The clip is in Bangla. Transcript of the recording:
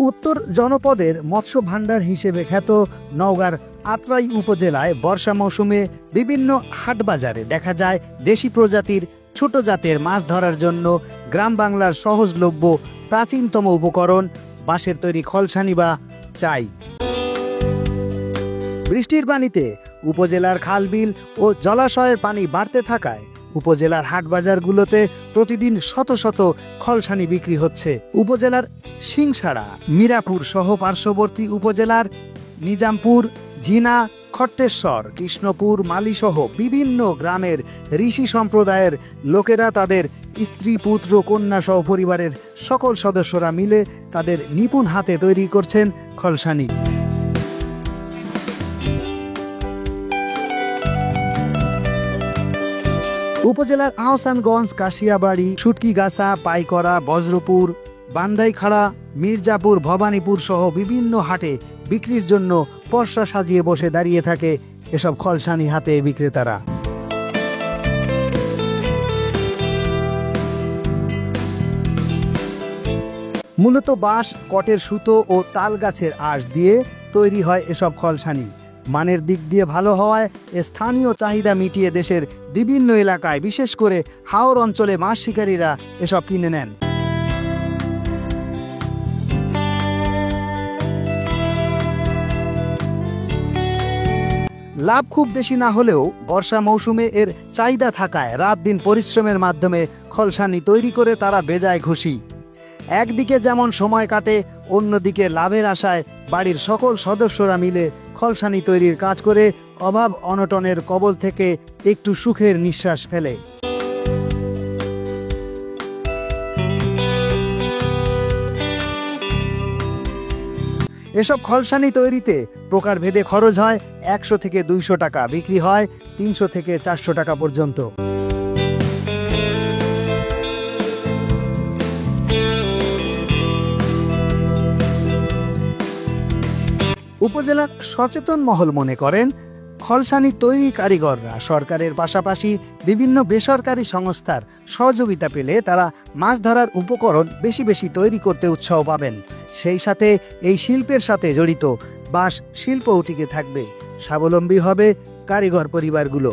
উত্তর জনপদের মৎস্য ভাণ্ডার হিসেবে খ্যাত নওগাঁর আত্রাই উপজেলায় বর্ষা মৌসুমে বিভিন্ন হাটবাজারে দেখা যায় দেশি প্রজাতির ছোট জাতের মাছ ধরার জন্য গ্রাম বাংলার সহজলভ্য প্রাচীনতম উপকরণ বাঁশের তৈরি খলসানি বা চাই। বৃষ্টির পানিতে উপজেলার খালবিল ও জলাশয়ের পানি বাড়তে থাকায় উপজেলার হাটবাজারগুলোতে প্রতিদিন শত শত খলসানি বিক্রি হচ্ছে। উপজেলার সিংসাড়া, মিরাপুর সহ পার্শ্ববর্তী উপজেলার নিজামপুর, ঝিনা, খট্টেশ্বর, কৃষ্ণপুর, মালিসহ বিভিন্ন গ্রামের ঋষি সম্প্রদায়ের লোকেরা তাদের স্ত্রী, পুত্র, কন্যা সহ পরিবারের সকল সদস্যরা মিলে তাদের নিপুণ হাতে তৈরি করছেন খলসানি। উপজেলার আহসানগঞ্জ, কাশিয়াবাড়ি, সুটকিগাছা, পাইকরা, বজ্রপুর, বান্দাইখাড়া, মির্জাপুর, ভবানীপুর সহ বিভিন্ন হাটে বিক্রির জন্য পসরা সাজিয়ে বসে দাঁড়িয়ে থাকে এসব খলসানি হাতে বিক্রেতারা। মূলত বাঁশ, কটের সুতো ও তাল গাছের আঁশ দিয়ে তৈরি হয় এসব খলসানি। মানের দিক দিয়ে ভালো হওয়ায় স্থানীয় চাহিদা মিটিয়ে দেশের বিভিন্ন এলাকায়, বিশেষ করে হাওর অঞ্চলে মাছ শিকারীরা এসব কিনে নেন। লাভ খুব বেশি না হলেও বর্ষা মৌসুমে এর চাহিদা থাকায় রাত দিন পরিশ্রমের মাধ্যমে খলসানি তৈরি করে তারা বেজায় খুশি। একদিকে যেমন সময় কাটে, অন্যদিকে লাভের আশায় বাড়ির সকল সদস্যরা মিলে খলসানি তৈরির কাজ করে অভাব অনটনের কবল থেকে একটু সুখের নিঃশ্বাস ফেলে। এসব খলসানি তৈরিতে প্রকারভেদে খরচ হয় 100 থেকে 200 টাকা, বিক্রি হয় 300 থেকে 400 টাকা পর্যন্ত। উপজেলার সচেতন মহল মনে করেন, খলসানি তৈরি কারিগররা সরকারের পাশাপাশি বিভিন্ন বেসরকারি সংস্থার সহযোগিতা পেলে তারা মাছ ধরার উপকরণ বেশি বেশি তৈরি করতে উৎসাহ পাবেন। সেই সাথে এই শিল্পের সাথে জড়িত বাঁশ শিল্পও টিকে থাকবে, স্বাবলম্বী হবে কারিগর পরিবারগুলো।